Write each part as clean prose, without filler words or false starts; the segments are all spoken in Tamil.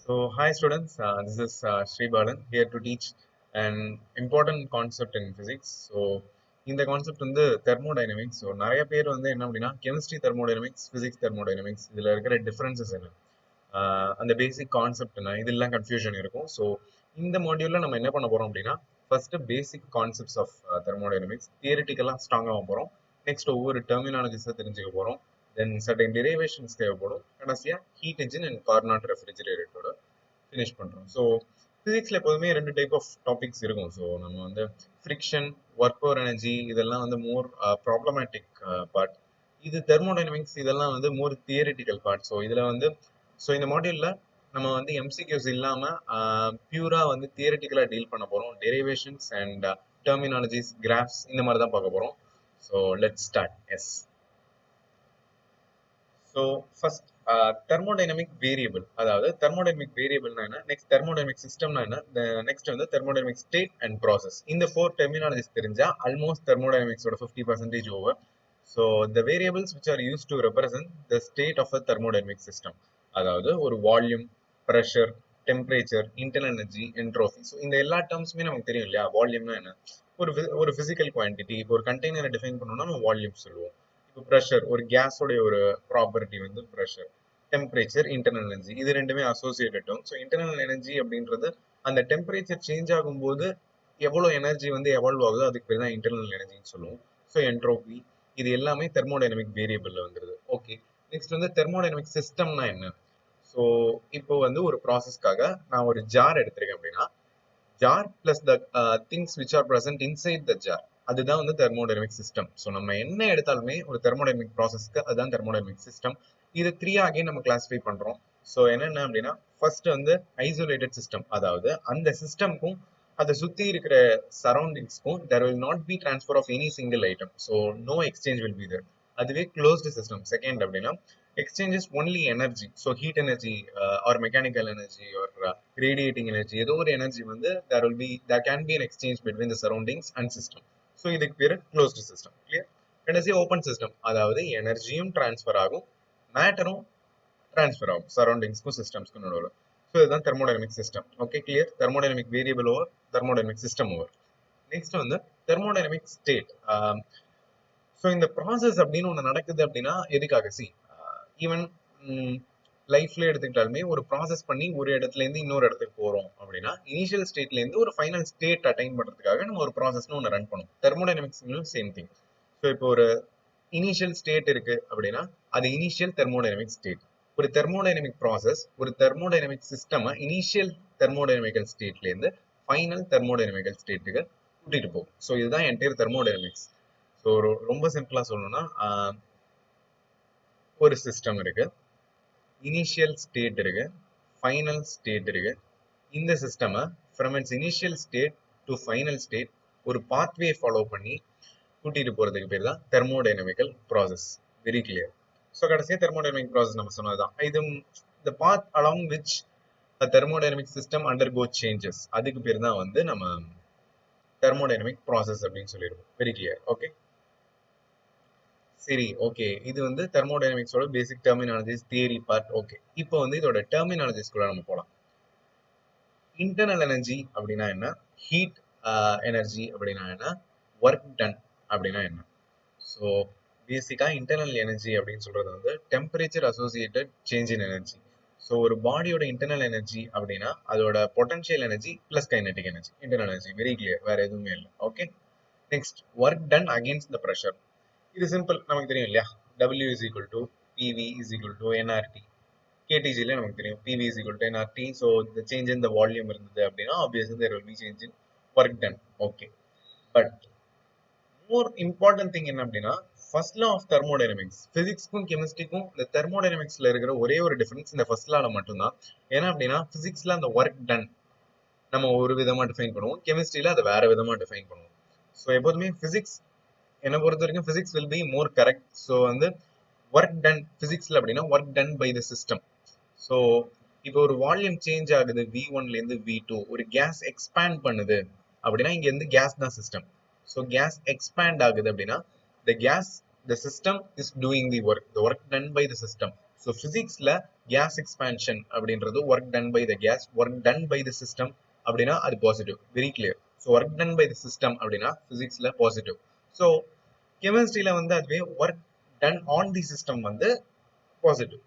So, hi students, this is Sri Balan here to teach an important concept in physics. So, இந்த கான்செப்ட் வந்து தெர்மோடைனமிக்ஸ். ஸோ நிறைய பேர் வந்து என்ன அப்படின்னா கெமிஸ்ட்ரி தெர்மோடைனமிக்ஸ், பிசிக்ஸ் தெர்மோடைனமிக்ஸ் இதில் இருக்கிற டிஃபரன்சஸ் என்ன, அந்த பேசிக் கான்செப்ட் என்ன, இதெல்லாம் கன்ஃபியூஷன் இருக்கும். ஸோ இந்த மாடியூலில் நம்ம என்ன பண்ண போகிறோம் அப்படின்னா first basic concepts of thermodynamics தியரிட்டிக்கலாக ஸ்ட்ராங்காக போகிறோம். நெக்ஸ்ட் ஒவ்வொரு டெர்மினாலஜிஸை தெரிஞ்சுக்க போகிறோம். தென் சர்டன் டெரிவேஷன்ஸ் தேவைப்படும். கடைசியாக ஹீட் இன்ஜின் அண்ட் கார்னாட் ரெஃப்ரிஜரேட்டரோட ஃபினிஷ் பண்ணுறோம். ஸோ ஃபிசிக்ஸில் எப்போதுமே ரெண்டு டைப் ஆஃப் டாபிக்ஸ் இருக்கும். ஸோ நம்ம வந்து ஃப்ரிக்ஷன், ஒர்க் பவர் எனர்ஜி இதெல்லாம் வந்து மோர் ப்ராப்ளமேட்டிக் பார்ட். இது தெர்மோடைனமிக்ஸ் இதெல்லாம் வந்து மோர் தியரிட்டிக்கல் பார்ட். ஸோ இதில் வந்து இந்த மாடியூலில் நம்ம வந்து எம்சிக்யூஸ் இல்லாமல் பியூராக வந்து தியரிட்டிக்கலாக டீல் பண்ண போகிறோம். டெரிவேஷன்ஸ் அண்ட் டெர்மினாலஜிஸ், கிராஃப்ஸ் இந்த மாதிரி தான் பார்க்க போகிறோம். So let's start. Yes. So first thermodynamic variable, அதாவது தெர்மோடைனமிக் வேரியபிள்னா என்ன, நெக்ஸ்ட் தெர்மோடைனமிக் சிஸ்டம்னா என்ன, நெக்ஸ்ட் வந்து தெர்மோடைனமிக் ஸ்டேட் அண்ட் ப்ராசஸ். இந்த 4 டெர்மினாலஜிஸ் தெரிஞ்சா ஆல்மோஸ்ட் தெர்மோடைனமிக்ஸோட 50% over. So the variables which are use to represent the state of a thermodynamic system, அதாவது ஒரு volume, pressure, temperature, internal energy, entropy. So இந்த எல்லா டேர்ம்ஸுமே நமக்கு தெரியும் இல்லையா. வால்யூம்னா என்ன, ஒரு பிசிக்கல் குவான்டிட்டி. இப்போ ஒரு கண்டெய்னரை டிஃபைன் பண்ணோம்னா நம்ம வால்யூம் சொல்லுவோம். இப்போ ப்ரெஷர், ஒரு கேஸோடைய ஒரு ப்ராப்பர்ட்டி வந்து ப்ரெஷர். டெம்பரேச்சர், இன்டர்னல் எனர்ஜி, இது ரெண்டுமே associated term. So internal energy அப்படின்றது அந்த டெம்பரேச்சர் சேஞ்ச் ஆகும்போது எவ்வளோ எனர்ஜி வந்து எவால்வ் ஆகுதோ அதுக்கு பேர் தான் இன்டர்னல் எனர்ஜின்னு சொல்லுவோம். ஸோ என்ட்ரோபி இது எல்லாமே தெர்மோடைனமிக் வேரியபிள்ல வந்துருது. ஓகே, நெக்ஸ்ட் வந்து தெர்மோடைனமிக் சிஸ்டம்னா என்ன. ஸோ இப்போ வந்து ஒரு ப்ராசஸ்க்காக நான் ஒரு ஜார் எடுத்திருக்கேன் அப்படின்னா jar plus the things which are present inside the jar, அதுதான் வந்து தெர்மோடைனமிக் சிஸ்டம். ஸோ நம்ம என்ன எடுத்தாலுமே ஒரு தெர்மோடைனமிக் ப்ராசஸ்க்கு அதுதான் தெர்மோடைனமிக் சிஸ்டம். இது 3 ஆகவே நம்ம கிளாஸிஃபை பண்றோம். ஸோ என்னென்ன அப்படின்னா ஃபர்ஸ்ட் வந்து ஐசோலேட்டட் சிஸ்டம், அதாவது அந்த சிஸ்டம்க்கும் அதை சுத்தி இருக்கிற சரௌண்டிங்ஸ்க்கும் there will not be transfer of any single item. So no exchange will be there. அதுவே க்ளோஸ்டு சிஸ்டம். செகண்ட் அப்படின்னா exchanges only energy, so heat energy or mechanical energy or radiating energy, ஏதோ ஒரு எனர்ஜி வந்து there can be an exchange between the surroundings and system. So இதுக்கு பேரு closed system. கிளியர். கடைசி ஓப்பன் சிஸ்டம், அதாவது எனர்ஜியும் டிரான்ஸ்ஃபர் ஆகும், மேட்டரும் டிரான்ஸ்ஃபர் ஆகும் சரௌண்டிங்ஸ்க்கும் சிஸ்டம்ஸ்க்கும் நடுவில். ஸோ இதுதான் thermodynamic system. Okay, clear. Thermodynamic variable over, thermodynamic system over. Next வந்து தெர்மோடைனமிக் ஸ்டேட். ஸோ இந்த ப்ராசஸ் அப்படின்னு ஒன்று நடக்குது அப்படின்னா எதுக்காக, ஈவன் லைஃப்ல எடுத்துக்கிட்டாலுமே ஒரு ப்ராசஸ் பண்ணி ஒரு இடத்துல இருந்து இன்னொரு இடத்துக்கு போறோம் அப்படின்னா இனிஷியல் ஸ்டேட்ல இருந்து ஒரு ஃபைனல் ஸ்டேட் அட்டைன் பண்றதுக்காக நம்ம ஒரு ப்ராசஸ்னு ஒன்று ரன் பண்ணும். தெர்மோடைனமிக்ஸ்லயும் சேம் திங். ஸோ இப்போ ஒரு இனிஷியல் ஸ்டேட் இருக்கு அப்படின்னா அது இனிஷியல் தெர்மோடைனமிக் ஸ்டேட். ஒரு தெர்மோடைனமிக் ப்ராசஸ் ஒரு தெர்மோடைனமிக் சிஸ்டம் இனிஷியல் தெர்மோடைனமிக்கல் ஸ்டேட்ல இருந்து ஃபைனல் தெர்மோடைனமிக்கல் ஸ்டேட்டுக்கு கூட்டிட்டு போகும். ஸோ இதுதான் என்டையர் தெர்மோடைனமிக்ஸ். ஸோ ரொம்ப சிம்பிளா சொல்லணும்னா ஒரு சிஸ்டம் இருக்கு, இனிஷியல் ஸ்டேட் இருக்கு, ஃபைனல் ஸ்டேட் இருக்கு. இந்த system from its initial state to final state ஒரு பாத்வே ஃபாலோ பண்ணி கூட்டிட்டு போறதுக்கு பேர் தான் thermodynamical process. Very clear. So கடைசியாக தெர்மோடைனமிக் ப்ராசஸ் நம்ம சொன்னதுதான். இது the path along which thermodynamic system undergo changes, அதுக்கு பேர் தான் வந்து நம்ம தெர்மோடைனமிக் ப்ராசஸ் அப்படின்னு சொல்லிடுவோம். Very clear. ஓகே, சரி. ஓகே, இது வந்து தெர்மோடைனமிக்ஸோட basic terminologies, theory part. Okay, இப்போ வந்து இதோட டெர்மினாலஜிஸ்குள்ள நம்ம போகலாம். இன்டர்னல் எனர்ஜி அப்படின்னா என்ன, ஹீட் எனர்ஜி அப்படின்னா என்ன, ஒர்க் டன் அப்படின்னா என்ன. ஸோ பேசிக்கா இன்டர்னல் எனர்ஜி அப்படின்னு சொல்றது வந்து temperature associated change in energy. So ஒரு பாடியோட இன்டர்னல் எனர்ஜி அப்படின்னா அதோட potential energy plus kinetic energy, internal energy. Very clear, வேற எதுவுமே இல்லை. Okay, next work done against the pressure. இது சிம்பிள், நமக்கு தெரியும் இல்லையா. W is equal to PV is equal to nRT. KTGல நமக்கு தெரியும் PV is equal to nRT. So the change in the volume இருந்தது அப்படின்னா obviously there will be change in work done. Okay, but more important thing என்ன அப்படின்னா ஃபர்ஸ்ட் லா ஆஃப் தெர்மோடைனமிக்ஸ். பிசிக்ஸ்க்கும் கெமிஸ்ட்ரிக்கும் இந்த தெர்மோடைனமிக்ஸ்ல இருக்கிற ஒரே ஒரு டிஃபரன்ஸ் இந்த ஃபர்ஸ்ட் லால மட்டும்தான். ஏன்னா அப்படின்னா பிசிக்ஸ்ல அந்த ஒர்க் டன் நம்ம ஒரு விதமா டிஃபைன் பண்ணுவோம், கெமிஸ்ட்ரியில அதை வேற விதமா டிஃபைன் பண்ணுவோம். ஸோ எப்போதுமே பிசிக்ஸ் என்னை பொறுத்த வரைக்கும் physics will be more correct. So வந்து ஒர்க் டன் பிசிக்ஸ்ல அப்படின்னா work done by the system. So இப்போ ஒரு வால்யூம் சேஞ்ச் ஆகுது V1ல இருந்து V2, ஒரு கேஸ் எக்ஸ்பேண்ட் பண்ணுது அப்படின்னா இங்க இருந்து கேஸ் தான் சிஸ்டம். ஸோ கேஸ் எக்ஸ்பேண்ட் ஆகுது அப்படின்னா the gas, the system is doing the work, the work done by the system. So பிசிக்ஸ்ல கேஸ் எக்ஸ்பான்ஷன் அப்படின்றது work done by the gas, work done by the system அப்படின்னா அது positive, very clear. So work done by the system அப்படின்னா பிசிக்ஸ்ல பாசிட்டிவ். ஸோ கெமிஸ்ட்ரியில வந்து அதுவே work done on the system வந்து பாசிட்டிவ்.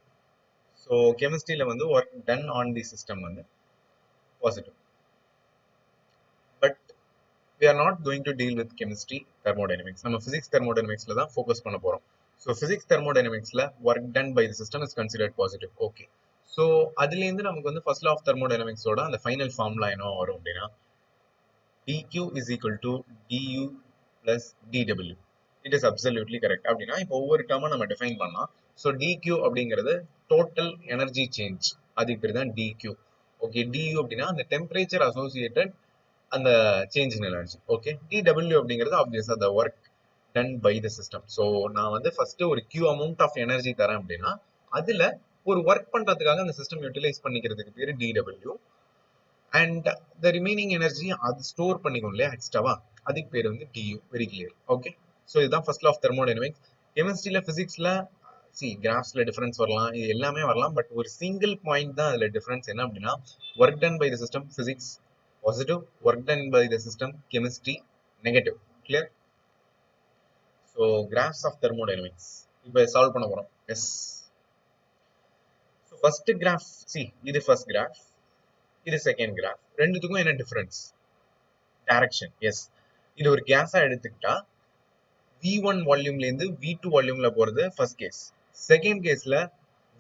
ஸோ கெமிஸ்ட்ரியில வந்து work done on the system வந்து positive. But we are not going to deal with chemistry thermodynamics. நம்ம physics thermodynamicsல தான் focus பண்ண போறோம். So physics thermodynamicsல work done by the system is considered positive. Okay. So அதுல இருந்து நமக்கு வந்து first law of thermodynamics ஓட அந்த final formula என்ன வரும் அப்படின்னா dq is equal to du plus dw. It is absolutely correct. அப்படின்னா இப்போ ஒவ்வொரு டேர்மா நம்ம டிஃபைன் பண்ணலாம். ஸோ dq அப்படிங்கிறது டோட்டல் எனர்ஜி சேஞ்ச், அதுக்கு பேர் தான் dq. ஓகே, du அப்படின்னா அந்த டெம்பரேச்சர் அசோசியேட்டட் அந்த change in energy. Okay, dw அப்படிங்கிறது ஆப்வியஸா the work done by the system. So நான் வந்து ஃபர்ஸ்ட் ஒரு q அமௌண்ட் ஆஃப் எனர்ஜி தரேன் அப்படின்னா அதுல ஒரு ஒர்க் பண்றதுக்காக அந்த சிஸ்டம் யூட்டிலைஸ் பண்ணிக்கிறதுக்கு பேரு dw, and the remaining energy அது ஸ்டோர் பண்ணிக்கும் இல்லையா எக்ஸ்ட்ராவா, அதுக்கு பேர் வந்து du. Very clear. Okay, so இதுதான் ஃபர்ஸ்ட் லா ஆஃப் தெர்மோடைனமிக்ஸ். கெமிஸ்ட்ரியில பிசிக்ஸ்ல கிராஃப்ஸ்ல டிஃபரன்ஸ் வரலாம், இது எல்லாமே வரலாம், பட் ஒரு சிங்கிள் பாயிண்ட் தான் அதுல டிஃபரன்ஸ் என்ன அப்படின்னா work done by the system physics positive, work done by the system chemistry negative. Clear? So graphs of thermodynamics இப்போ சால்வ் பண்ண போறோம். எஸ், ஸோ ஃபர்ஸ்ட் கிராஃப், இது ஃபர்ஸ்ட் கிராஃப், இது செகண்ட் கிராஃப். ரெண்டுத்துக்கும் என்ன டிஃபரன்ஸ்? டைரக்ஷன். எஸ், இது ஒரு கேஸா எடுத்துக்கிட்டா V1 வால்யூம்ல இருந்து V2 வால்யூம்ல போறது ஃபர்ஸ்ட் கேஸ். செகண்ட் கேஸ்ல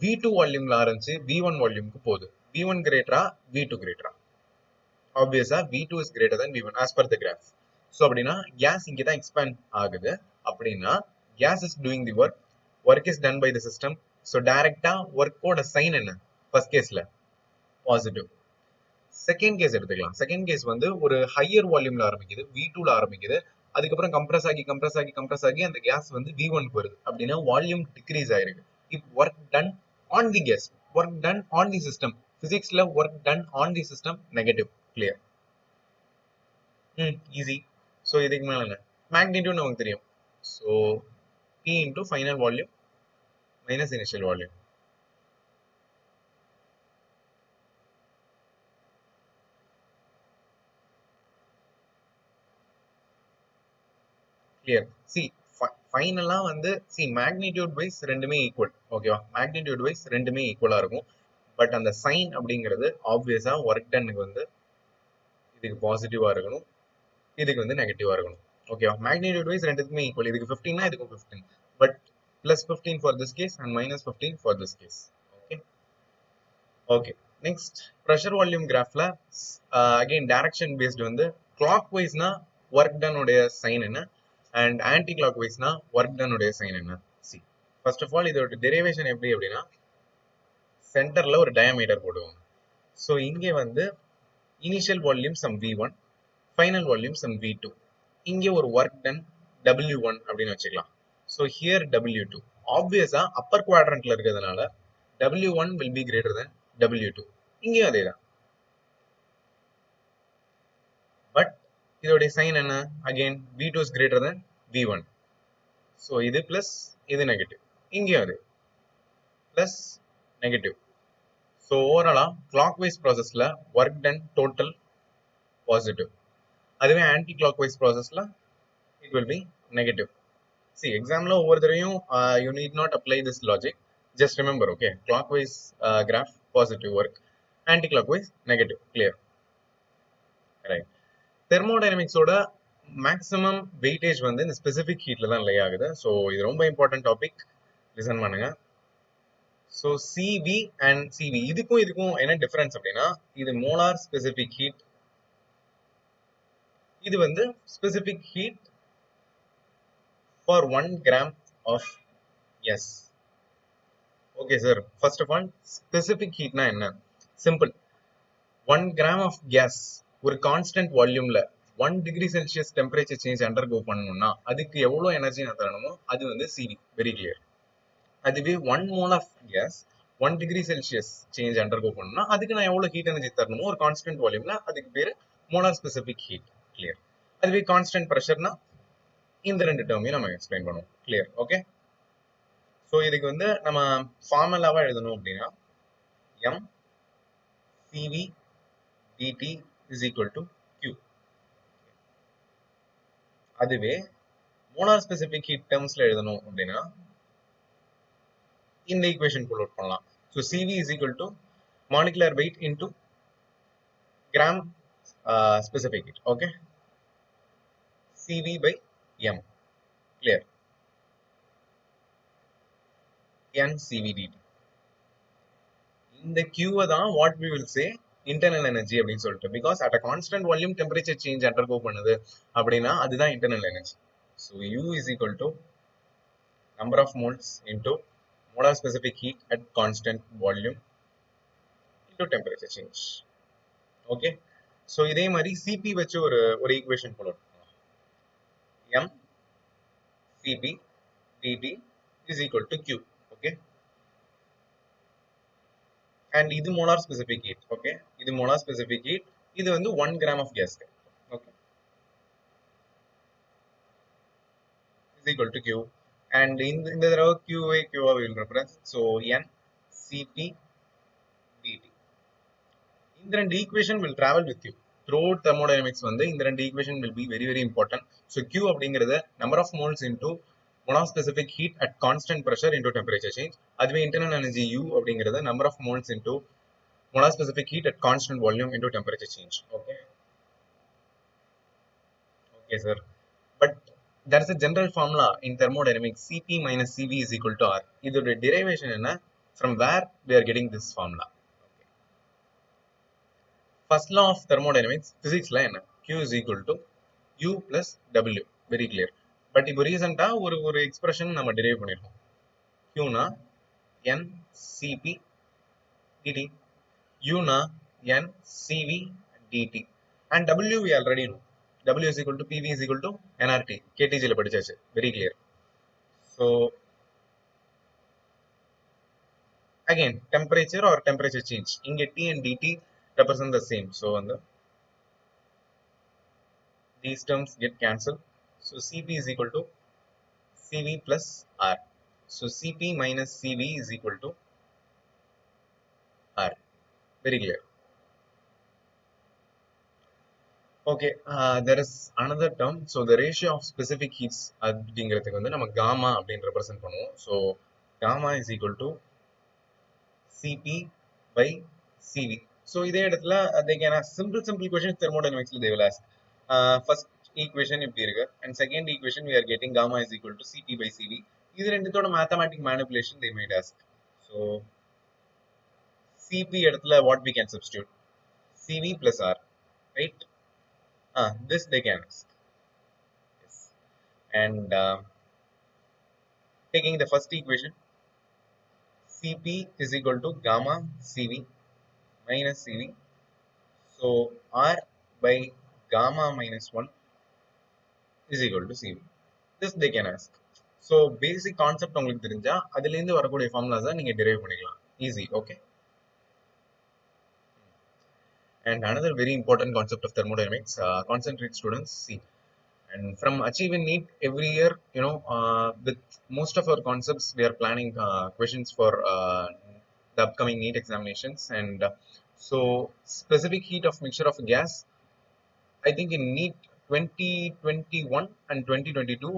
V2 வால்யூம்ல ஆரம்பிச்சு V1 வால்யூம்க்கு போகுது. V1 கிரேட்டரா V2 கிரேட்டரா? ஆப்வியஸா V2 is greater than V1 as per the graph. So அப்படின்னா கேஸ் இங்கே தான் எக்ஸ்பேண்ட் ஆகுது. அப்படின்னா gas is doing the work, work is done by the system. So டைரக்டா ஒர்க்கோட சைன் என்ன? ஃபர்ஸ்ட் கேஸ்ல பாசிட்டிவ். செகண்ட் கேஸ் எடுத்துக்கலாம். செகண்ட் கேஸ் வந்து ஒரு ஹையர் வால்யூம்ல ஆரம்பிக்குது, V2ல ஆரம்பிக்குது, அதுக்கப்புறம் கம்ப்ரஸ் ஆகி அந்த கேஸ் வந்து V1க்கு வருது. அப்படின்னா வால்யூம் டிக்ரீஸ் ஆயிருக்கு. If work done on the gas, work done on the system. பிசிக்ஸ்ல work done on the system negative. Clear? Easy. So இதுக்கு மேல என்ன? மேக்னிடியூட் நமக்கு தெரியும். So P into final volume minus initial volume. Clear? ஃபைனலா வந்து மேக்னிடியூட் வைஸ் ரெண்டுமே ஈக்குவல். ஓகேவா? மேக்னிடியூட் வைஸ் ரெண்டுமே ஈக்குவலா இருக்கும். பட் அந்த சைன் அப்படிங்கிறது ஆப்வியஸா ஒர்க் டன்னுக்கு வந்து இதுக்கு பாசிட்டிவா இருக்கணும், இதுக்கு வந்து நெகட்டிவா இருக்கணும். ஓகேவா? மேக்னிடியூட் வைஸ் ரெண்டுக்குமே ஈக்குவல். இதுக்கு 15னா இதுக்கு 15, but plus 15 for this case and minus 15 for this case. Okay, okay. Next pressure volume கிராஃப்ல அகைன் டைரக்ஷன் பேஸ்ட் வந்து கிளாக் வைஸ்னா ஒர்க் டன் உடைய சைன் என்ன, அண்ட் ஆன்டி கிளாக் வைஸ்னா ஒர்க் டன் உடைய சைன் என்ன? சி, ஃபர்ஸ்ட் ஆஃப் ஆல் இதோட டெரிவேஷன் எப்படி அப்படின்னா சென்டர்ல ஒரு டயாமீட்டர் போடுவோம். ஸோ இங்கே வந்து initial volume some V1, final volume sum V2. இங்கே ஒரு ஒர்க் டன் W1 அப்படின்னு வச்சுக்கலாம். ஸோ ஹியர் W2 ஆப்வியஸா அப்பர் குவாட்ரண்ட்ல இருக்கிறதுனால W1 will be greater than W2. இங்கேயும் அதே தான். பட் இதோடைய சைன் என்ன? Again V2 is greater than V1. So இது பிளஸ், இது நெகட்டிவ். இங்கேயும் அது பிளஸ் நெகட்டிவ். ஸோ ஓவராலா கிளாக் வைஸ் ப்ராசஸ்ல ஒர்க் டன் டோட்டல் பாசிட்டிவ். அதுவே ஆன்டி கிளாக் வைஸ் ப்ராசஸ்ல இட் வில் பி நெகட்டிவ். எக்ஸாம்ல ஒவ்வொரு தடவையும் you need not apply this logic. Just remember, okay, clock wise graph positive work, anti clock wise negative. Clear? Right. தெர்மோடைனமிக்ஸோட மேக்ஸிமம் வெயிட்டேஜ் வந்து இந்த ஸ்பெசிபிக் ஹீட்ல தான் லே ஆகுது. ஸோ இது ரொம்ப இம்பார்ட்டன்ட் டாபிக், லிசன் பண்ணுங்க. ஸோ சிவி அண்ட் சிவி இதுக்கும் என்ன டிஃபரன்ஸ் அப்படின்னா இது மோலார் ஸ்பெசிபிக் ஹீட், இது வந்து specific heat for 1 gram of S. Okay sir, first of all specific ஹீட்னா என்ன? சிம்பிள். 1 gram ஆஃப் கேஸ் ஒரு கான்ஸ்டன்ட் வால்யூம்ல 1 degree Celsius temperature change undergo பண்ணணும்னா அதுக்கு எவ்வளோ எனர்ஜி நான் தரணுமோ அது வந்து சிவி. Very clear. அதுவே 1 mole of gas 1 degree Celsius change undergo பண்ணணும்னா அதுக்கு நான் எவ்வளோ ஹீட் எனர்ஜி தரணுமோ ஒரு கான்ஸ்டன்ட் வால்யூம்ல அதுக்கு பேரு மோலார் ஸ்பெசிபிக் ஹீட். கிளியர்? அதுவே கான்ஸ்டன்ட் ப்ரெஷர்னா இந்த ரெண்டு டேர்மையும் நம்ம எக்ஸ்பிளைன் பண்ணுவோம். கிளியர்? ஓகே. ஸோ இதுக்கு வந்து நம்ம ஃபார்முலாவா எழுதணும் அப்படின்னா m cv dt is equal to q. அதுவே மோலார் ஸ்பெசிபிக் ஹீட் டேர்ம்ஸ்ல எழுதணும் அப்படின்னா இந்த ஈக்குவேஷன் புல் அவுட் பண்ணலாம். So cv is equal to molecular weight into gram specific heat. Okay, cv by m, clear, n cv dt. இந்த Q தான் what we will say internal energy அப்படின்னு சொல்லிட்டு, because at a constant volume temperature change undergo பண்ணுது அப்படின்னா அதுதான் internal energy. So U is equal to number of moles into molar specific heat at constant volume into temperature change. Okay, so இதே மாதிரி Cp வச்சு ஒரு ஈக்குவேஷன் போல m Cp dt is equal to Q. Okay, and இது molar specific heat. Okay, இது molar specific heat, இது வந்து 1 gram of gas. Okay, is equal to Q, and இந்த தடவை Q we will reference. So n Cp dt. இந்த ரெண்டு equation will travel with Q throughout thermodynamics. வந்து இந்த ரெண்டு equation will be very very important. So Q அப்படிங்கிறது number of moles into molar specific heat at constant pressure into temperature change. அதுவே internal energy U அப்படிங்கிறது number of moles into molar specific heat at constant volume into temperature change. Okay, okay sir, but there is a general formula in thermodynamics, Cp minus Cv is equal to R. இதோட derivation என்ன, from where we are getting this formula? First law of thermodynamics physics la enna, Q is equal to U plus W, very clear. But இப்போ ரீசெண்டா ஒரு எக்ஸ்பிரஷன் நம்ம டெரைவ் பண்ணிருக்கோம். Q na n Cp dt, U na n Cv dt, and W we already know. W is equal to PV is equal to nRT, KTG la படிச்சாச்சு, very clear. So again temperature or temperature change, inge T and dt represent the same, so on the these terms get cancelled. So Cp is equal to Cv plus R. So Cp minus Cv is equal to R. Very clear. Okay, there is another term. So the ratio of specific heats அப்படிங்கிறதுக்கு வந்து நம்ம gamma அப்படின்னு represent பண்ணுவோம். So gamma is equal to Cp by Cv. So இதே இடத்துல they can ask simple questions thermodynamics they will ask. First equation இப்படி இருக்கு, and second equation we are getting gamma is equal to Cp by Cv. இது ரெண்டுத்தோட mathematic manipulation they might ask. So Cp இடத்துல what we can substitute, Cv plus R, right? This they can ask. Yes. And taking the first equation, Cp is equal to gamma Cv minus Cv. So R by gamma minus 1 is equal to Cv. This they can ask. So basic concept உங்களுக்கு தெரிஞ்சா அதுல இருந்து வரக்கூடிய formulas நீங்க derive பண்ணிக்கலாம். Easy, okay? And another very important concept of thermodynamics, concentrate students, see. And from achieving NEET every year, you know, with most of our concepts, we are planning questions for the upcoming NEET examinations. And so specific heat of mixture of gas, I think in NEET 2021 and 2022,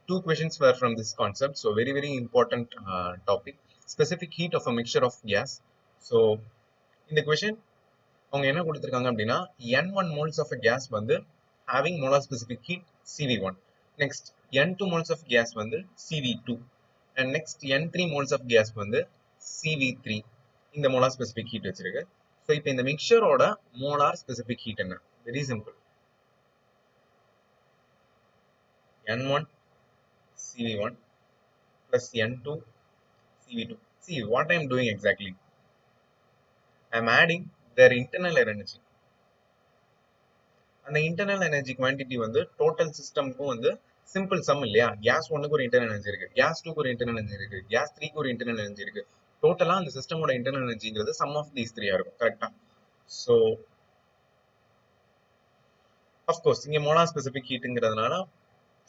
two questions were from this concept. So very, very important topic, specific heat of a mixture of gas. So in the question, அவங்க என்ன கொடுத்திருக்காங்க அப்படின்னா n1 moles of a gas வந்து having molar specific heat Cv1, next n2 moles of gas வந்து Cv2, and next n3 moles of gas வந்து Cv3. இந்த molar specific heat வச்சிருக்கு. ஸோ இப்போ இந்த மிக்சரோட molar specific heat என்ன, very simple, n1 Cv1 plus n2 Cv2. See what I am doing exactly, I am adding their internal energy. அந்த இன்டர்னல் எனர்ஜி குவான்டிட்டி வந்து டோட்டல் சிஸ்டம்க்கும் வந்து சிம்பிள் சம் இல்லையா, கேஸ் ஒன்னுக்கு ஒரு இன்டர்னல் எனர்ஜி இருக்கு, கேஸ் டூக்கு ஒரு இன்டர்னல் எனர்ஜி இருக்கு, கேஸ் த்ரீக்கு ஒரு இன்டர்னல் எனர்ஜி இருக்கு. டோட்டலா அந்த சிஸ்டமோட இன்டர்னல் எனர்ஜிங்கிறது சம் ஆஃப் தீஸ் த்ரீயா இருக்கும், கரெக்டா? ஸோ அஃப்கோர்ஸ் இங்க மோலார் ஸ்பெசிபிக் ஹீட்டுங்கிறதுனால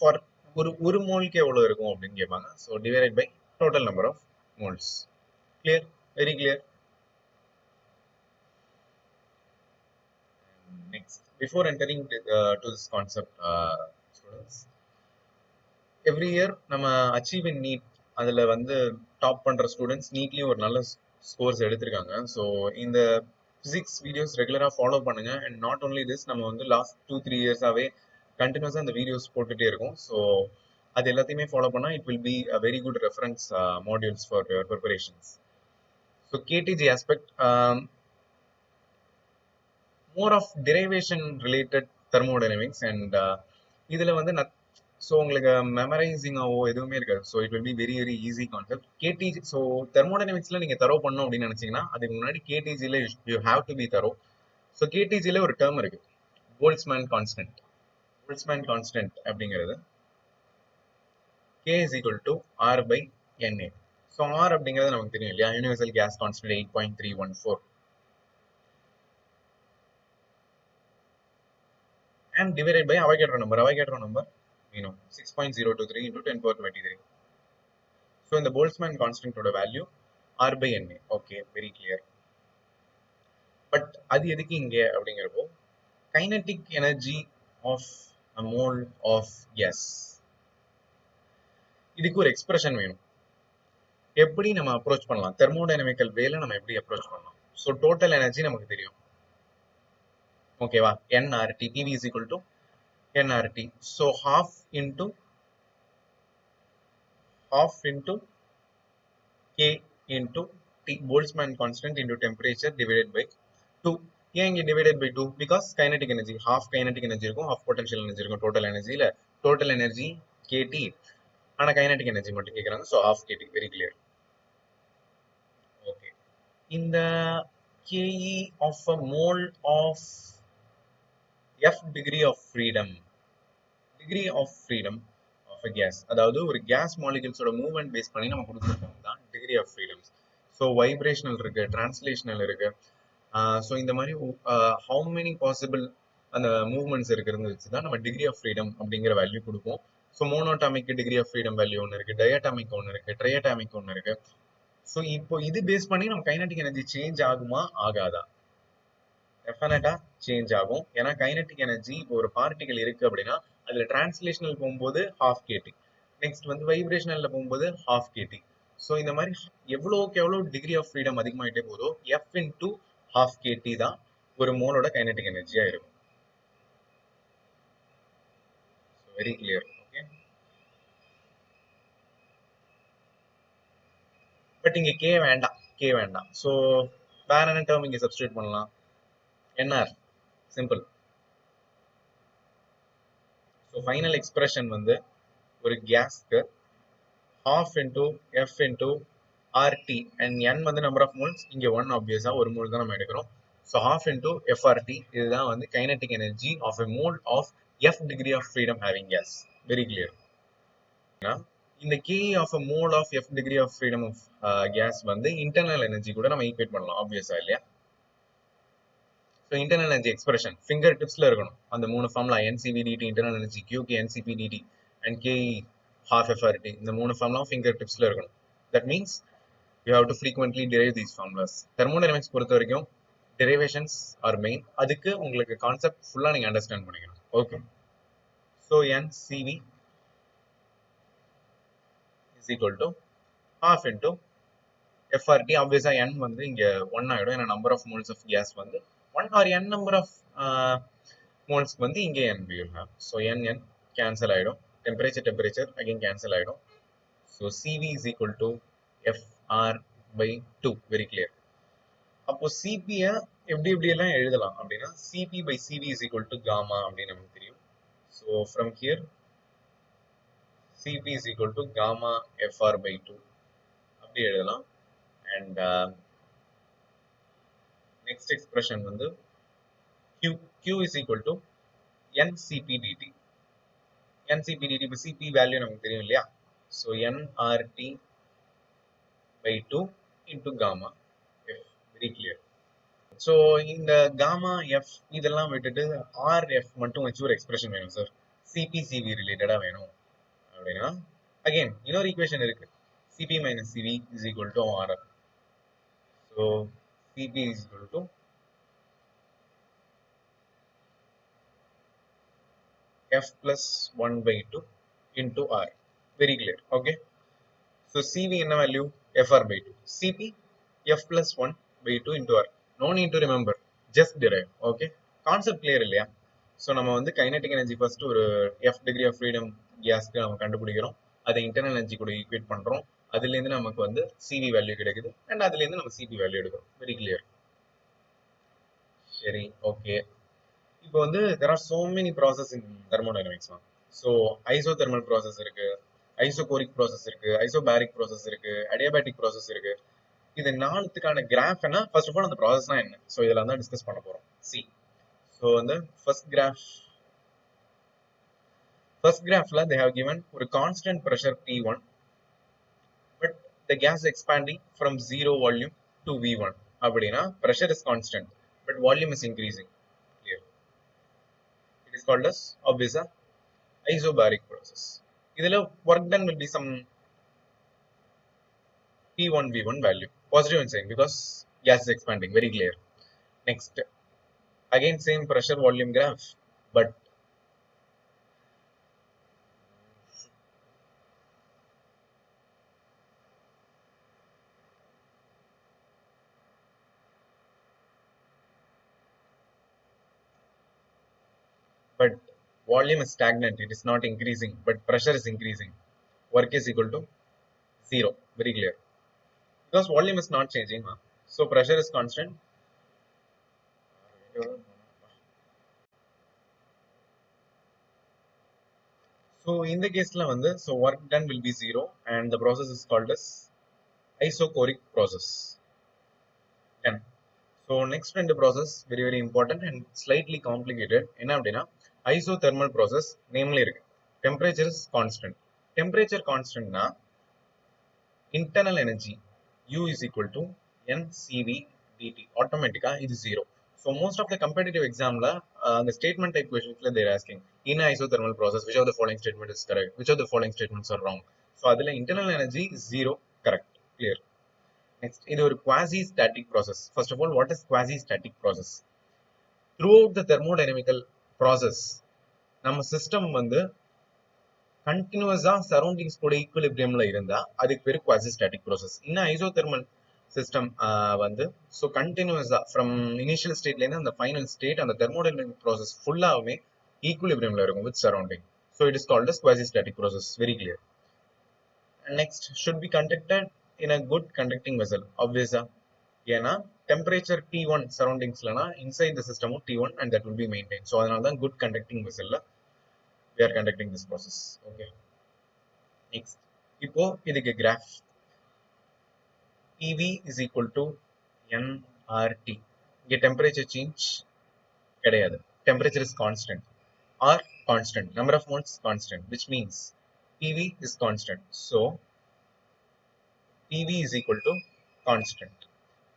ஃபார் ஒரு மோலுக்கு எவ்வளவு இருக்கும் அப்படின்னு கேட்பாங்க. So divided by total number of moles. Clear? Very clear. Next, before entering to this concept, students, every year நம்ம அச்சீவ் இன் நீட் அதில் வந்து டாப் பண்ணுற ஸ்டூடெண்ட்ஸ் நீட்லேயும் ஒரு நல்ல ஸ்கோர்ஸ் எடுத்திருக்காங்க. ஸோ இந்த ஃபிசிக்ஸ் வீடியோஸ் ரெகுலராக ஃபாலோ பண்ணுங்க. அண்ட் நாட் ஓன்லி திஸ், நம்ம வந்து லாஸ்ட் 2-3 இயர்ஸாகவே கண்டினியூஸாக அந்த வீடியோஸ் போட்டுகிட்டே இருக்கும். ஸோ அது எல்லாத்தையுமே ஃபாலோ பண்ணால் it will be a very good reference modules for your preparations. So KTG aspect, more of derivation related thermodynamics. And இதில் வந்து ஸோ உங்களுக்கு மெமரைசிங்காவோ எதுவுமே இருக்காது. So it will be very very easy concept. KTG, so தெர்மோடைனமிக்ஸில் நீங்கள் தரோ பண்ணணும் அப்படின்னு நினச்சிங்கன்னா அதுக்கு முன்னாடி கேடிஜியில் you have to be thorough. So கேடிஜியில் ஒரு டேர்ம் இருக்கு, போல்ட்ஸ்மேன் கான்ஸ்டன்ட். போல்ட்ஸ்மேன் கான்ஸ்டன்ட் அப்படிங்கிறது K is equal to R by NA. So R அப்படிங்கிறது நமக்கு தெரியும் இல்லையா, universal case constant 8.314. and divided by Avogadro number. Avogadro number, you know, 6.023 into 10 power 23. So in the Boltzmann constant of the value R by NA. Okay, very clear. But அது எதுக்கு இங்க அப்படிங்கிறப்போ kinetic energy of a mole of gas, இதுக்கு ஒரு எக்ஸ்பிரஷன் வேணும். எப்படி நம்ம அப்ரோச் பண்ணலாம், தெர்மோடைனமிக்கல் வேல நம்ம எப்படி அப்ரோச் பண்ணலாம்? ஸோ டோட்டல் எனர்ஜி நமக்கு தெரியும், ஓகேவா? nRT, PV is equal to nRT. So half into K into T, Boltzmann constant into temperature divided by 2. ஏன் இங்க divided by 2? Because kinetic energy, half kinetic energy இருக்கும், half potential energy இருக்கும். total energy ல total energy KT, ஆனா kinetic energy மட்டும் கேக்குறாங்க. So half KT, very clear. Okay, இந்த KE of a mole of F degree of freedom of a gas, அதாவது ஒரு கேஸ் மாலிகூல்ஸோட மூவ்மெண்ட் பேஸ் பண்ணி நம்ம கொடுத்துருக்கோம் தான் degree of freedoms. So vibrational இருக்கு, டிரான்ஸ்லேஷனல் இருக்கு. ஸோ இந்த மாதிரி ஹவு மெனி பாசிபிள் அந்த மூவ்மெண்ட்ஸ் இருக்கிறது வச்சு தான் நம்ம டிகிரி ஆஃப் ஃப்ரீடம் அப்படிங்கிற வேல்யூ கொடுப்போம். So monoatomic degree of freedom value ஒன்று இருக்கு, டயட்டாமிக் ஒன்று இருக்கு, ட்ரையட்டாமிக் ஒன்று இருக்கு. ஸோ இப்போ இது பேஸ் பண்ணி நம்ம கைனடிக் எனர்ஜி சேஞ்ச் ஆகுமா ஆகாதா? டெஃபினட்டா சேஞ்ச் ஆகும். ஏன்னா கைனடிக் எனர்ஜி இப்போ ஒரு பார்ட்டிகல் இருக்கு அப்படின்னா அதுல டிரான்ஸ்லேஷனல் போகும்போது half kT, நெக்ஸ்ட் வந்து வைப்ரேஷனல்ல போகும்போது half kT. ஸோ இந்த மாதிரி எவ்வளோக்கு எவ்வளோ டிகிரி ஆஃப் ஃப்ரீடம் அதிகமாயிட்டே போதோ F into half kT தான் ஒரு மோலோட கைனடிக் எனர்ஜியா இருக்கும். Very clear. ஓகே, பட் இங்க K வேண்டாம். ஸோ வேற என்ன டேர்ம் இங்க சப்ஸ்டியூட் பண்ணலாம்? NR, simple. So final expression வந்து ஒரு கேஸ்க்கு half into F into RT and N வந்து நம்பர் ஆஃப் மோல்ஸ், இங்க 1 ஆப்வியஸா ஒரு மோல் தான் நம்ம எடுக்கிறோம். ஸோ half into FRT, இதுதான் வந்து kinetic energy of a mole of F degree of freedom having gas. Very clear. இந்த K of a mole of F degree of freedom of gas வந்து இன்டர்னல் எனர்ஜி கூட நம்ம ஈக்குவேட் பண்ணலாம் ஆப்வியஸா இல்லையா? ஸோ இன்டர்னல் எனர்ஜி எக்ஸ்பிரஷன் ஃபிங்கர் டிப்ஸ்ல இருக்கணும். அந்த மூணு formula NCV/dt internal energy, QK NCP/dt and KE half FRT, இந்த மூணு ஃபார்முலா ஃபிங்கர் டிப்ஸ்ல இருக்கணும். That means you have to frequently derive these formulas. thermodynamics பொறுத்த வரைக்கும் derivations are main. அதுக்கு உங்களுக்கு கான்செப்ட் ஃபுல்லா நீங்க அண்டர்ஸ்டாண்ட் பண்ணிக்கணும். Okay, so NCV is equal to half into FRT. obviously N வந்து இங்க 1 ஆயிடும், ஏன்னா number of moles of gas வந்து 1 or N number of moles வந்து இங்க N will have. so N cancel ஆயிடும், temperature again cancel ஆயிடும். so CV is equal to FR by 2. very clear. அப்போ CP எப்படி எல்லாம் எழுதலாம் அப்படின்னா CP by CV is equal to gamma அப்படின்னு நமக்கு தெரியும். so from here CP is equal to gamma FR by 2 அப்படி எழுதலாம். and next expression வந்து Q is equal to NCP/dt. NCP/dt இப்போ CP வேல்யூ நமக்கு தெரியும் இல்லையா? so nRT by 2 into gamma F. very clear. So இந்த காமா எஃப் இதெல்லாம் விட்டுட்டு RF மட்டும் வச்சு ஒரு எக்ஸ்பிரஷன் வேணும் சார், CP/CV ரிலேட்டடா வேணும் அப்படின்னா அகைன் இன்னொரு ஈக்குவேஷன் இருக்கு. Cp minus Cv is equal to Rr. So Cp is equal to F plus 1 by 2 into R. Very clear. Okay. So Cv in a value Fr by 2. Cp F plus 1 by 2 into R. No need to remember. Just derive. Okay. Concept clear இல்லையா? ஸோ நம்ம வந்து கைனடிக் எனர்ஜி ஃபர்ஸ்ட் ஒரு F டிகிரி ஆஃப் ஃப்ரீடம் கேஸ்க்கு நம்ம கண்டுபிடிக்கிறோம். அதை இன்டர்னல் எனர்ஜி கூட ஈக்குவேட் பண்றோம். அதுலேருந்து நமக்கு வந்து Cv வேல்யூ கிடைக்குது அண்ட் அதுலேருந்து நம்ம Cp வேல்யூ எடுக்கிறோம். Very clear. சரி ஓகே. இப்போ வந்து there are so many process in thermodynamics. So isothermal process இருக்கு, ஐசோகோரிக் ப்ராசஸ் இருக்கு, ஐசோபாரிக் ப்ராசஸ் இருக்கு, அடியாபேட்டிக் ப்ராசஸ் இருக்கு. இது நாலுத்துக்கான கிராஃப் என்ன, ஃபர்ஸ்ட் ஆஃப் ஆல் அந்த ப்ராசஸ்னா என்ன, ஸோ இதெல்லாம் தான் டிஸ்கஸ் பண்ண போறோம். சி ஸோ வந்து ஃபர்ஸ்ட் கிராஃப்ல they have given ஒரு constant pressure P1 but the gas expanding from 0 volume to V1 அப்படின்னா pressure is constant but volume is increasing. Clear? It is called as obvious isobaric process. இதுல work done will be some P1 V1 value positive and sign because gas is expanding. Very clear. Next, again same pressure volume graph but volume is stagnant, it is not increasing but pressure is increasing. Work is equal to 0. Very clear. Because volume is not changing, so pressure is constant. So in the case la வந்து so work done will be 0 and the process is called as isochoric process. Done. So next ரெண்டு process very very important and slightly complicated. என்ன அப்படின்னா isothermal process namely இருக்கு. Temperature is constant. Temperature constant னா internal energy U is equal to NCV dt. Automatically it is 0. So most of the competitive examla the statement type questions they are asking in an isothermal process which of the following statement is correct, which of the following statements are wrong. So adula internal energy is 0. Correct. Clear. Next, இது ஒரு quasi static process. First of all, what is quasi static process? Throughout the thermodynamical process நம்ம சிஸ்டம் வந்து கண்டினியூஸா சரௌண்டிங்ஸ் கூட ஈக்குவலிபிரியம்ல இருந்தா அதுக்கு பேரு குவாசி ஸ்டாட்டிக் ப்ராசஸ். இன்னும் ஐசோதெர்மல் சிஸ்டம் வந்து ஸோ கண்டினியூஸா ஃப்ரம் இனிஷியல் ஸ்டேட்ல இருந்து அந்த ஃபைனல் ஸ்டேட் அந்த தெர்மோடைனமிக் ப்ராசஸ் ஃபுல்லாவுமே ஈக்குவலிபிரியம்ல இருக்கும் with surrounding. So it is called as quasi static process. Very clear. Next should be conducted in a good conducting vessel. ஆப்வியஸா ஏன்னா டெம்பரேச்சர் T1 சரௌண்டிங்ஸ்லனா இன்சைட் த சிஸ்டமும் T1 and that will be maintain. So அதனால தான் குட் கண்டக்டிங் வெசல்ல we are conducting this process. Okay. Next, இப்போ இதுக்கு graph PV is equal to nRT. இங்க temperature change கிடையாது. Temperature is constant. R constant. Number of moles constant, which means PV is constant. So PV is equal to constant.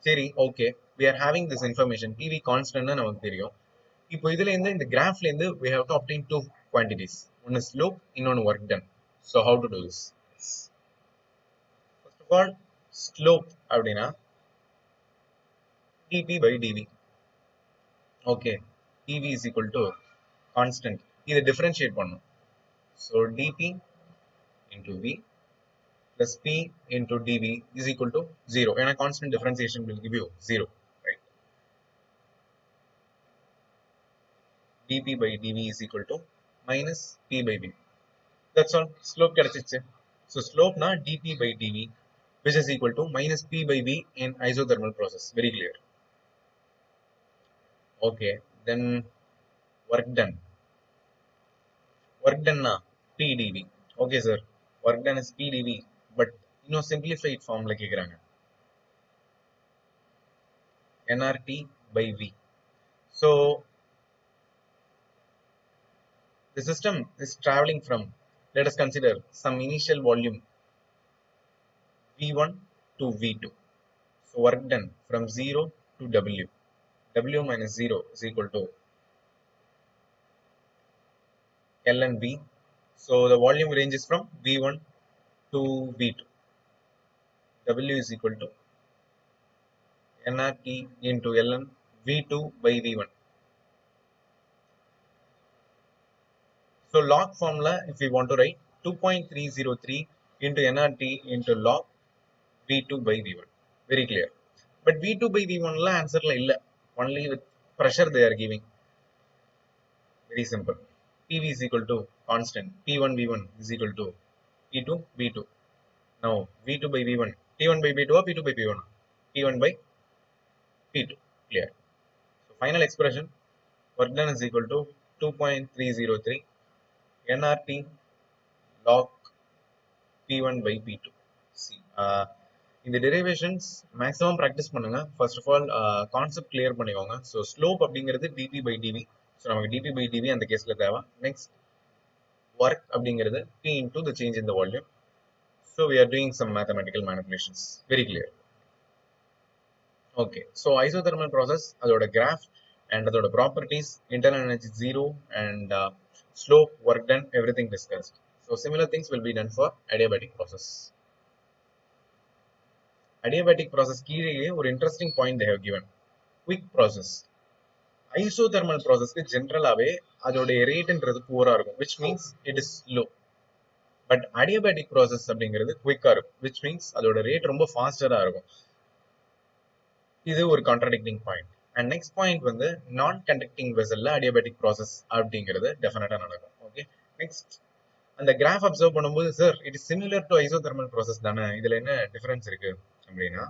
சரி, okay. We are having this information. PV constant நமக்கு தெரியும். இப்போ இதுல இருந்து இந்த கிராஃப்ல இருந்து we have to obtain two quantities. One is slope, இன்னொன்னு work done. So how to do this? First of all, slope அப்படின்னா dp by dv. Okay, dv is equal to constant. இதை differentiate பண்ணும். So dp into v plus p into dv is equal to 0. ஏன்னா constant differentiation will give you 0. Right? dp by dv is equal to minus p by v. That's all. Slope கிடைச்சிச்சு. So slope na dp by dv which is equal to minus p by v in isothermal process. Very clear. Okay, then work done. Work done na p dv. Okay sir, work done is p dv but simplified form la கேக்குறாங்க. nRT by v. So the system is traveling from, let us consider some initial volume v1 to v2. So work done from 0 to w. W minus 0 is equal to L and V. So the volume ranges from V1 to V2. W is equal to nRT into ln V2 by V1. So log formula, if we want to write 2.303 into nRT into log V2 by V1. Very clear. But V2 by V1 la answer la illa. Only with pressure they are giving. Very simple. PV is equal to constant. P1 V1 is equal to P2 V2. Now V2 by V1. P1 by P2 or P2 by P1? P1 by P2. Clear. So final expression, work done is equal to 2.303 nRT log P1 by P2. See, இந்த derivations maximum practice பண்ணுங்க. First of all, concept clear பண்ணிக்கோங்க. So slope அப்படிங்கிறது dp by dv. So நமக்கு dp by dv அந்த கேஸ்ல தேவை. Next, work அப்படிங்கிறது p into the change in the volume. So we are doing some mathematical manipulations. Very clear. Okay, so isothermal process, அதோட graph and அதோட properties, internal energy 0 and slope, work done, everything discussed. So similar things will be done for adiabatic process. Adiabatic process கீழேயே ஒரு interesting point they have given. Quick process. Isothermal process க்கு ஜெனரலாவே அதோட ரேட்ன்றது புவரா இருக்கும், which means it is slow. But adiabatic process அப்படிங்கிறது குவிக்கா இருக்கும், which means அதோட ரேட் ரொம்ப ஃபாஸ்டரா இருக்கும். இது ஒரு contradicting point. And next point வந்து நான் கண்டக்டிங் வெசல்ல அடியாபேட்டிக் ப்ராசஸ் அப்படிங்கிறது டெஃபினட்டா நடக்கும். ஓகே, நெக்ஸ்ட் அந்த கிராஃப் அப்சர்வ் பண்ணும்போது sir it is similar to isothermal process தானே, இதுல என்ன டிஃபரன்ஸ் இருக்கு அப்படின்னா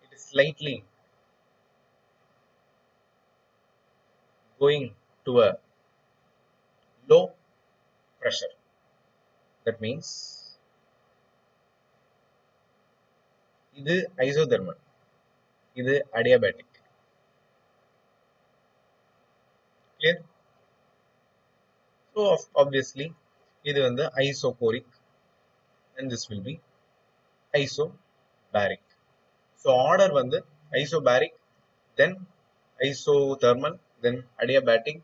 it is slightly going to a low pressure. That means இது ஐசோதெர்மல், இது அடியாபேட்டிக். கிளியர்? So obviously இது வந்து isoporic and this will be isobaric. So order வந்து isobaric, then isothermal, then adiabatic,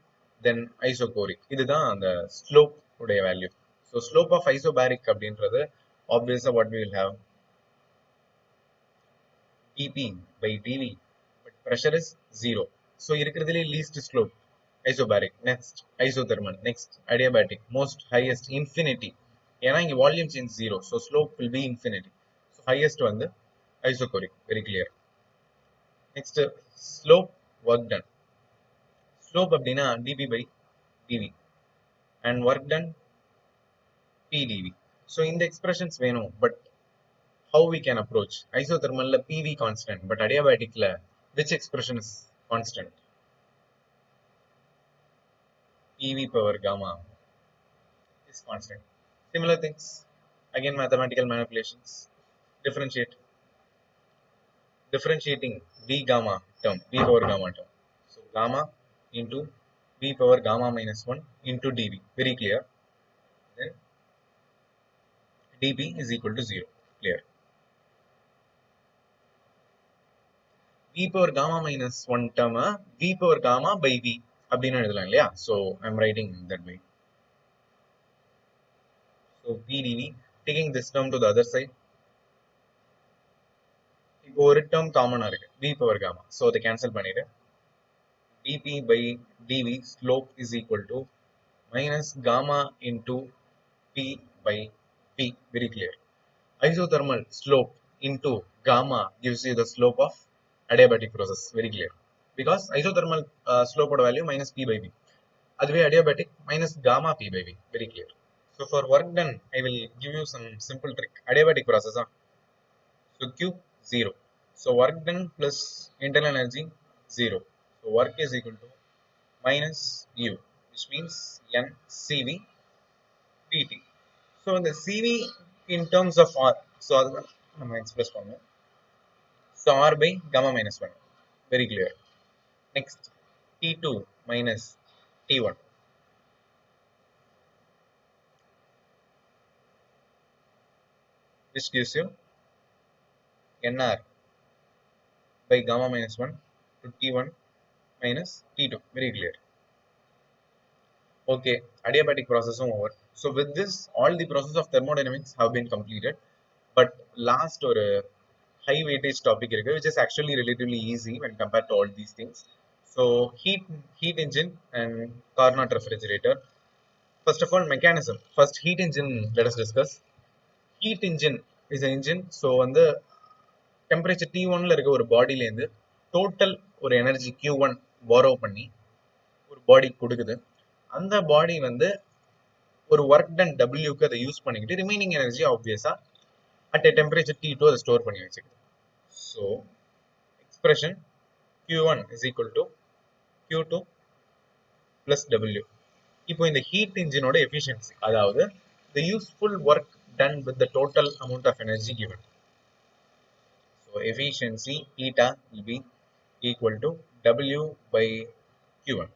then isoporic. இதுதான் அந்த slope உடைய value. So slope of isobaric அப்படின்றது obviously what we will have dp by dv, but pressure is 0. So இருக்கிறதுலே least slope isobaric, next isothermal, next adiabatic, most highest infinity. ஏன்னா இங்க volume change 0, so slope will be infinity. So highest வந்து isoporic. Very clear. Next, slope, work done. Slope அப்படின்னா dp by dv and work done pdv. So இந்த expressions வேணும், but how we can approach? Isothermal ல pv constant, but adiabatic ல which expression is constant? pv power gamma is constant. Similar things, again mathematical manipulations. Differentiating v gamma term, v power gamma term. So gamma into v power gamma minus 1 into dv. Very clear. Then dp is equal to 0. Clear. v power gamma minus 1 term v power gamma by v அப்படின்னு எழுதலாம் இல்லையா? So I'm writing that way. So pdv, taking this term to the other side. இப்போ ஒரு term காமனா இருக்கு, v power gamma. So அதை கேன்சல் பண்ணிடு. dp by dv slope is equal to minus gamma into p by p. Very clear. Isothermal slope into gamma gives you the slope of adiabatic process. Very clear. Because isothermal slope of value minus p by v. அதுவே adiabatic minus gamma p by v. Very clear. So for work done, I will give you some simple trick. Adiabatic process. So Q 0. So work done plus internal energy 0. So work is equal to minus U, which means N CV dt. So the CV in terms of R, so I'm express பண்ணு. So R by gamma minus 1. Very clear. Next, T2 minus T1. Which gives you NR by gamma minus 1 to T1 minus T2. Very clear. Okay, adiabatic process over. So with this, all the process of thermodynamics have been completed. But last ஒரு high weightage topic இருக்கு, which is actually relatively easy when compared to all these things. So heat engine and Carnot refrigerator. First of all, mechanism. First, heat engine. Let us discuss. Heat engine is an engine. So வந்து temperature T1ல இருக்க ஒரு பாடியில இருந்து டோட்டல் ஒரு எனர்ஜி Q1 borrow பண்ணி ஒரு பாடி கொடுக்குது. அந்த பாடி வந்து ஒரு ஒர்க் டன் Wக்கு அதை யூஸ் பண்ணிக்கிட்டு ரிமைனிங் எனர்ஜி ஆப்வியஸா at a temperature T2 அதை ஸ்டோர் பண்ணி வச்சுக்குது. So expression Q1 is equal to Q2 plus W. இப்போ இந்த ஹீட் இன்ஜினோட எஃபிஷியன்சி, அதாவது the useful work done with the total amount of energy given. So efficiency eta will be equal to W by Q1.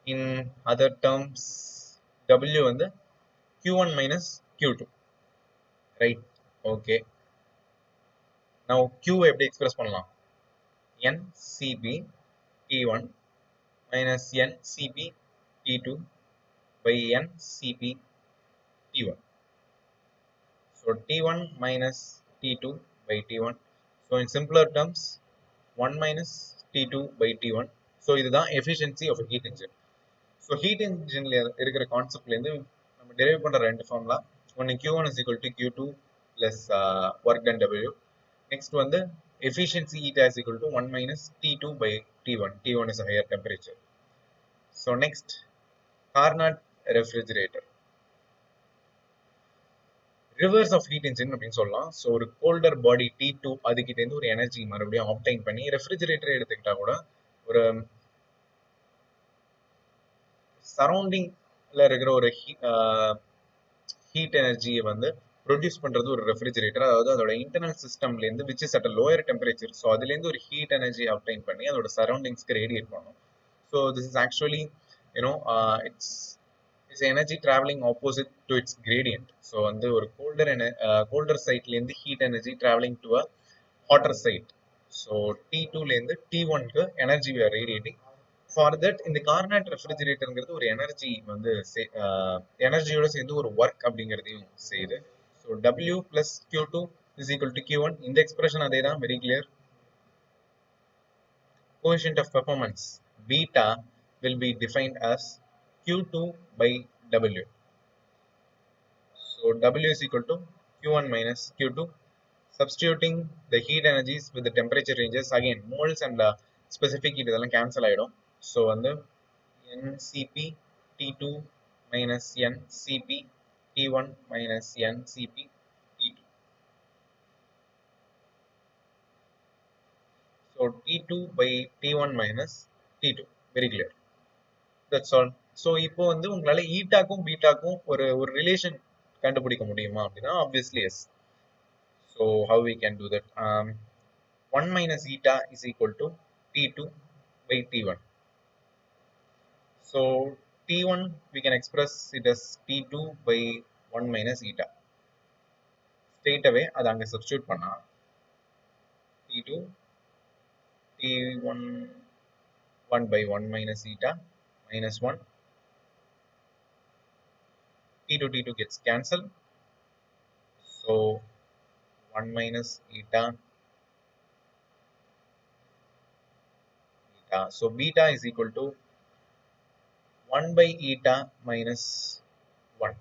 In other terms, W வந்து Q1 minus Q2. Right? Okay. Now Q எப்படி எக்ஸ்பிரஸ் பண்ணலாம்? NCP T1 minus NCP T2 by NCP T1. So T1 minus T2 by T1. So in simpler terms, 1 minus T2 by T1. So இதுதான் efficiency of a heat engine. So heat engine இருக்கிற கான்செப்ட்ல இருந்து நம்ம டெரைவ் பண்ற ரெண்டு ஃபார்முலா, ஒன்னு Q1 is equal to Q2 plus work done W. Next வந்து efficiency eta is equal to 1 minus T2 by T1. T1 is a higher temperature. So next, Carnot refrigerator. Reverse of heat engine அப்படின்னு சொல்லலாம். ஸோ ஒரு கோல்டர் பாடி T2 அதுக்கிட்ட இருந்து ஒரு எனர்ஜி மறுபடியும் ஆப்டைன் பண்ணி ரெஃப்ரிஜரேட்டர் எடுத்துக்கிட்டா கூட ஒரு சரௌண்டிங்ல இருக்கிற ஒரு ஹீட் எனர்ஜியை வந்து ப்ரொடியூஸ் பண்றது ஒரு ரெஃப்ரிஜரேட்டர். அதாவது அதோட இன்டர்னல் சிஸ்டம்ல இருந்து which is at lower temperature. So அதுல இருந்து ஒரு ஹீட் எனர்ஜி ஆப்டைன் பண்ணி அதோட சரௌண்டிங்ஸ்க்கு ரேடியேட் பண்ணும். So this is actually it's energy traveling opposite to its gradient. So வந்து ஒரு colder site ல இருந்து heat energy traveling to a hotter site. So T2 ல இருந்து T1 க்கு energy we are radiating. For that இந்த Carnot refrigeratorங்கிறது ஒரு எனர்ஜி வந்து எனர்ஜியோட சேர்ந்து ஒரு ஒர்க் அப்படிங்கிறதையும் செய்யுது. So W plus Q2 is equal to Q1. இந்த எக்ஸ்பிரஷன் அதே தான், very clear. Coefficient of performance beta will be defined as Q2 by W. So W is equal to Q1 minus Q2. Substituting the heat energies with the temperature ranges, again moles and specific heat இதெல்லாம் cancel ஆயிடும். So வந்து NCP T2 minus NCP T1 minus NCP T2. So T2 by T1 minus T2. Very clear. That's all. So இப்போ வந்து உங்களால ஈட்டாக்கும் பீட்டாக்கும் ஒரு ரிலேஷன் கண்டுபிடிக்க முடியுமா அப்படின்னா obviously yes. So how we can do that? 1 minus eta is equal to T2 by T1. So T1 we can express it as T2 by 1 minus eta. Straight away அதை அங்கே சப்ஸ்டியூட் பண்ணா T2 T1 1 by 1 minus eta minus 1. T2 gets cancelled. So 1 minus eta. So beta is equal to 1 by eta minus 1.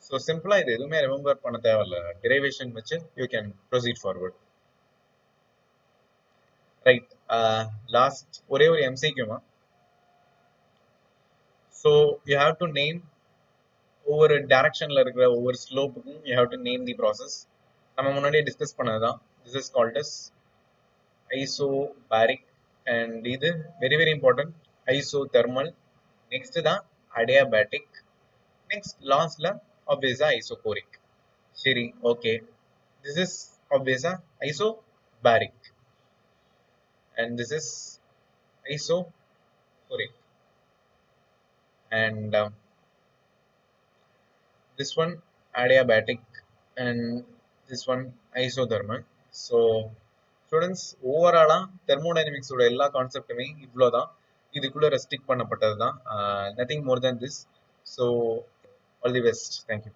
So simple இது எதுவுமே ரிமெம்பர் பண்ண தேவையில்ல, derivation வச்சு you can proceed forward. Right. Last ஒரே ஒரு MCQ மா. So you have to name ஒவ்வொரு டைரக்ஷன்ல இருக்கிற ஒவ்வொரு ஸ்லோப்புக்கும் you have to name the process. நம்ம முன்னாடியே discuss பண்ணதுதான். This is called as isobaric and இது very very important isothermal. Next தான் adiabatic. Next lastல obviously isochloric. சரி, okay. This is obviously isobaric and this is isochloric and this one adiabatic and this one isothermal. So students ஓவராலா thermodynamics ஓட எல்லா கான்செப்ட்டுமே இவ்வளவுதான், இதுக்குள்ள ரெஸ்ட்ரிக்ட் பண்ணப்பட்டது தான், nothing more than this. So all the best. Thank you.